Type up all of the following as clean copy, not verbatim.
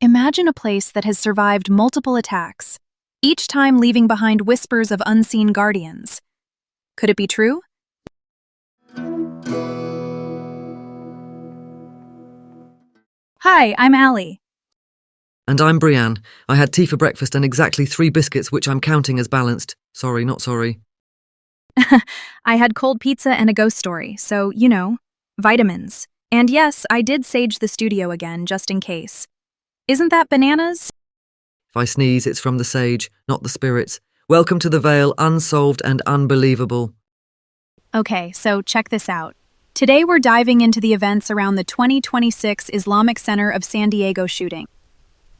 Imagine a place that has survived multiple attacks, each time leaving behind whispers of unseen guardians. Could it be true? Hi, I'm Allie. And I'm Brianne. I had tea for breakfast and exactly 3 biscuits, which I'm counting as balanced. Sorry, not sorry. I had cold pizza and a ghost story, so, vitamins. And yes, I did sage the studio again, just in case. Isn't that bananas? If I sneeze, it's from the sage, not the spirits. Welcome to the Vale, Unsolved and Unbelievable. Okay, so check this out. Today we're diving into the events around the 2026 Islamic Center of San Diego shooting.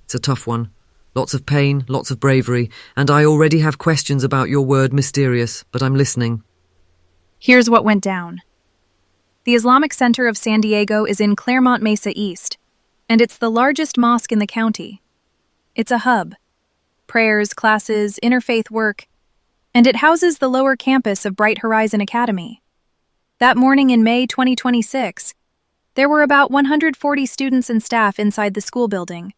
It's a tough one. Lots of pain, lots of bravery, and I already have questions about your word mysterious, but I'm listening. Here's what went down. The Islamic Center of San Diego is in Claremont Mesa East, and it's the largest mosque in the county. It's a hub. Prayers, classes, interfaith work, and it houses the lower campus of Bright Horizon Academy. That morning in May 2026, there were about 140 students and staff inside the school building.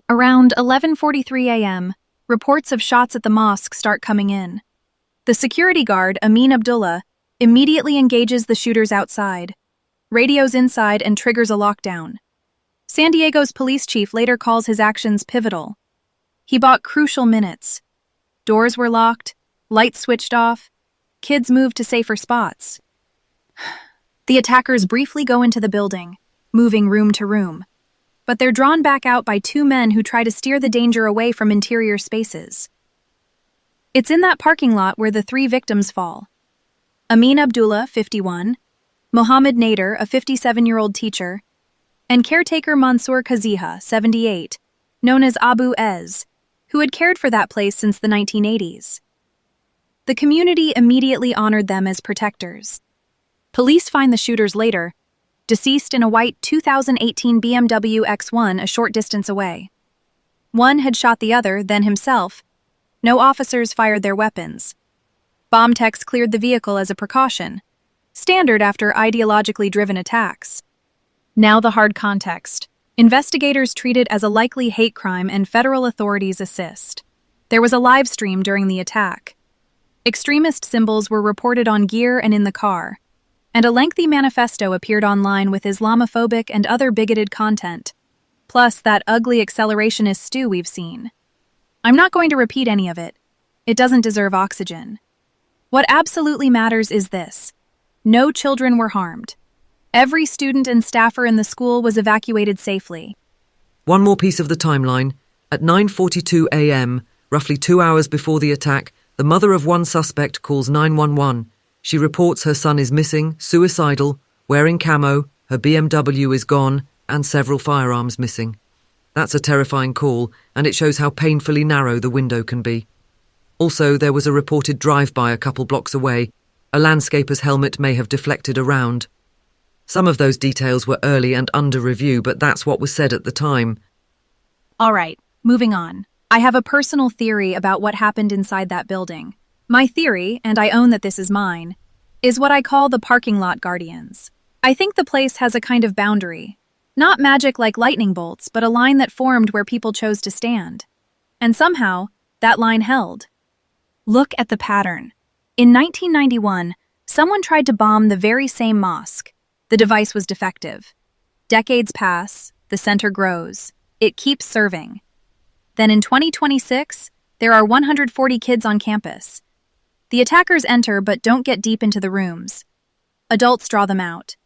Around 11:43 a.m., reports of shots at the mosque start coming in. The security guard, Amin Abdullah, immediately engages the shooters outside, radios inside, and triggers a lockdown. San Diego's police chief later calls his actions pivotal. He bought crucial minutes. Doors were locked, lights switched off, kids moved to safer spots. The attackers briefly go into the building, moving room to room, but they're drawn back out by 2 men who try to steer the danger away from interior spaces. It's in that parking lot where the 3 victims fall. Amin Abdullah, 51, Mohammed Nader, a 57-year-old teacher, and caretaker Mansour Kaziha, 78, known as Abu Ez, who had cared for that place since the 1980s. The community immediately honored them as protectors. Police find the shooters later, deceased in a white 2018 BMW X1 a short distance away. One had shot the other, then himself. No officers fired their weapons. Bomb techs cleared the vehicle as a precaution, standard after ideologically driven attacks. Now the hard context. Investigators treat it as a likely hate crime and federal authorities assist. There was a live stream during the attack. Extremist symbols were reported on gear and in the car, and a lengthy manifesto appeared online with Islamophobic and other bigoted content, plus that ugly accelerationist stew we've seen. I'm not going to repeat any of it. It doesn't deserve oxygen. What absolutely matters is this. No children were harmed. Every student and staffer in the school was evacuated safely. One more piece of the timeline. At 9:42 a.m., roughly 2 hours before the attack, the mother of one suspect calls 911. She reports her son is missing, suicidal, wearing camo, her BMW is gone, and several firearms missing. That's a terrifying call, and it shows how painfully narrow the window can be. Also, there was a reported drive-by a couple blocks away. A landscaper's helmet may have deflected around. Some of those details were early and under review, but that's what was said at the time. All right, moving on. I have a personal theory about what happened inside that building. My theory, and I own that this is mine, is what I call the parking lot guardians. I think the place has a kind of boundary. Not magic like lightning bolts, but a line that formed where people chose to stand. And somehow, that line held. Look at the pattern. In 1991, someone tried to bomb the very same mosque. The device was defective. Decades pass, the center grows. It keeps serving. Then in 2026, there are 140 kids on campus. The attackers enter but don't get deep into the rooms. Adults draw them out.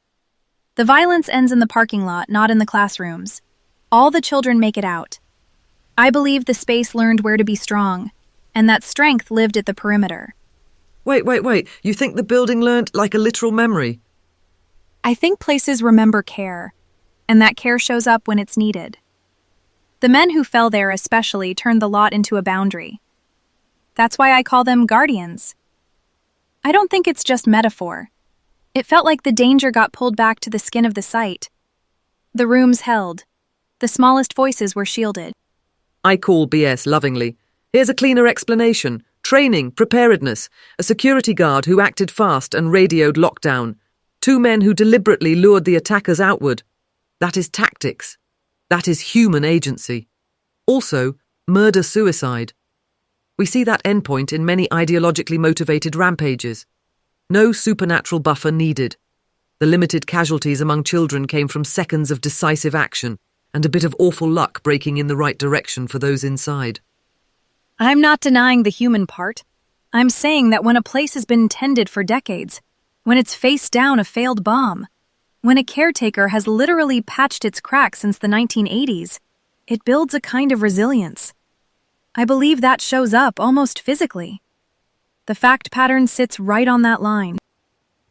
The violence ends in the parking lot, not in the classrooms. All the children make it out. I believe the space learned where to be strong, and that strength lived at the perimeter. Wait. You think the building learned like a literal memory? I think places remember care, and that care shows up when it's needed. The men who fell there especially turned the lot into a boundary. That's why I call them guardians. I don't think it's just metaphor. It felt like the danger got pulled back to the skin of the site. The rooms held. The smallest voices were shielded. I call BS lovingly. Here's a cleaner explanation. Training, preparedness, a security guard who acted fast and radioed lockdown. 2 men who deliberately lured the attackers outward. That is tactics. That is human agency. Also, murder-suicide. We see that endpoint in many ideologically motivated rampages. No supernatural buffer needed. The limited casualties among children came from seconds of decisive action and a bit of awful luck breaking in the right direction for those inside. I'm not denying the human part. I'm saying that when a place has been tended for decades, when it's faced down a failed bomb, when a caretaker has literally patched its cracks since the 1980s, it builds a kind of resilience. I believe that shows up almost physically. The fact pattern sits right on that line.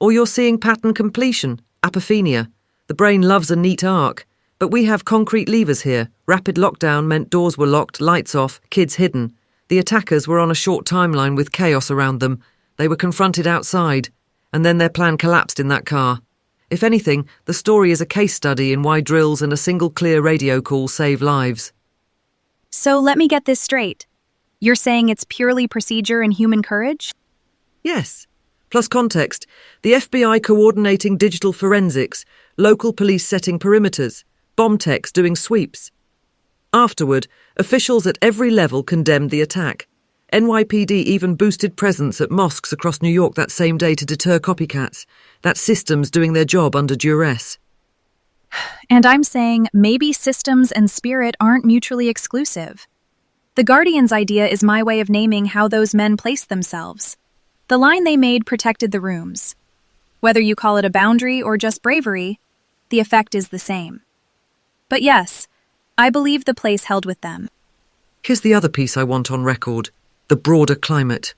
Or you're seeing pattern completion, apophenia. The brain loves a neat arc, but we have concrete levers here. Rapid lockdown meant doors were locked, lights off, kids hidden. The attackers were on a short timeline with chaos around them. They were confronted outside, and then their plan collapsed in that car. If anything, the story is a case study in why drills and a single clear radio call save lives. So let me get this straight. You're saying it's purely procedure and human courage? Yes. Plus context, the FBI coordinating digital forensics, local police setting perimeters, bomb techs doing sweeps. Afterward, officials at every level condemned the attack. NYPD even boosted presence at mosques across New York that same day to deter copycats. That's systems doing their job under duress. And I'm saying maybe systems and spirit aren't mutually exclusive. The Guardian's idea is my way of naming how those men placed themselves. The line they made protected the rooms. Whether you call it a boundary or just bravery, the effect is the same. But yes, I believe the place held with them. Here's the other piece I want on record, the broader climate.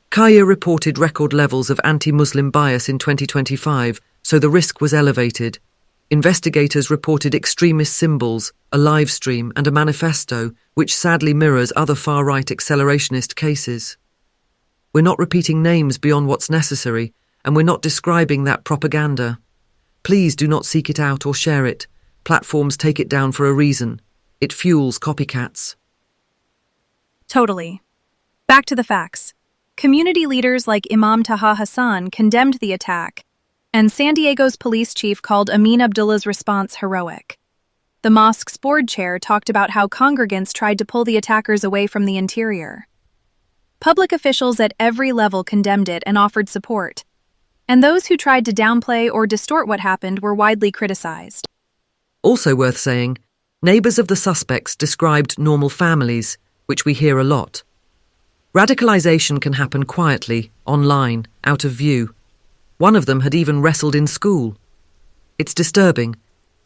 Kaya reported record levels of anti-Muslim bias in 2025, so the risk was elevated. Investigators reported extremist symbols, a live stream, and a manifesto, which sadly mirrors other far-right accelerationist cases. We're not repeating names beyond what's necessary, and we're not describing that propaganda. Please do not seek it out or share it. Platforms take it down for a reason. It fuels copycats. Totally. Back to the facts. Community leaders like Imam Taha Hassan condemned the attack, and San Diego's police chief called Amin Abdullah's response heroic. The mosque's board chair talked about how congregants tried to pull the attackers away from the interior. Public officials at every level condemned it and offered support, and those who tried to downplay or distort what happened were widely criticized. Also worth saying, neighbours of the suspects described normal families, which we hear a lot. Radicalization can happen quietly, online, out of view. One of them had even wrestled in school. It's disturbing.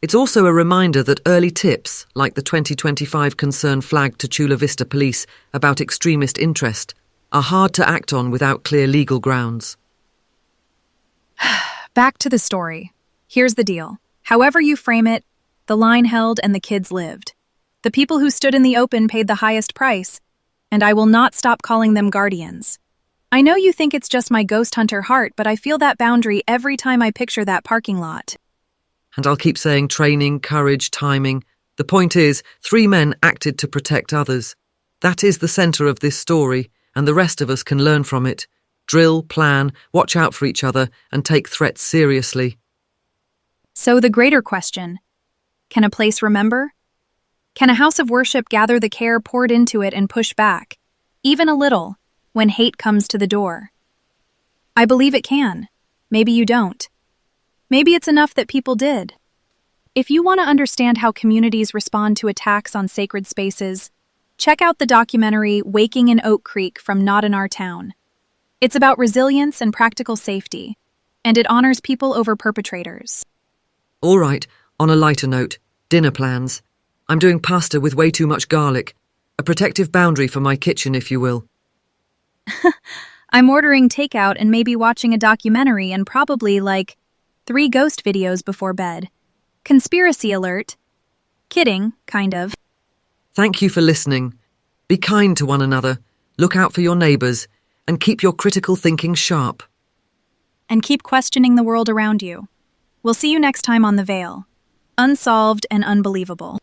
It's also a reminder that early tips, like the 2025 concern flagged to Chula Vista Police about extremist interest, are hard to act on without clear legal grounds. Back to the story. Here's the deal. However you frame it, the line held and the kids lived. The people who stood in the open paid the highest price, and I will not stop calling them guardians. I know you think it's just my ghost hunter heart, but I feel that boundary every time I picture that parking lot. And I'll keep saying training, courage, timing. The point is, 3 men acted to protect others. That is the centre of this story, and the rest of us can learn from it. Drill, plan, watch out for each other, and take threats seriously. So the greater question, can a place remember? Can a house of worship gather the care poured into it and push back, even a little, when hate comes to the door? I believe it can. Maybe you don't. Maybe it's enough that people did. If you want to understand how communities respond to attacks on sacred spaces, check out the documentary Waking in Oak Creek from Not in Our Town. It's about resilience and practical safety, and it honors people over perpetrators. All right, on a lighter note, dinner plans. I'm doing pasta with way too much garlic. A protective boundary for my kitchen, if you will. I'm ordering takeout and maybe watching a documentary and probably, 3 ghost videos before bed. Conspiracy alert. Kidding, kind of. Thank you for listening. Be kind to one another, look out for your neighbours, and keep your critical thinking sharp. And keep questioning the world around you. We'll see you next time on The Veil. Unsolved and Unbelievable.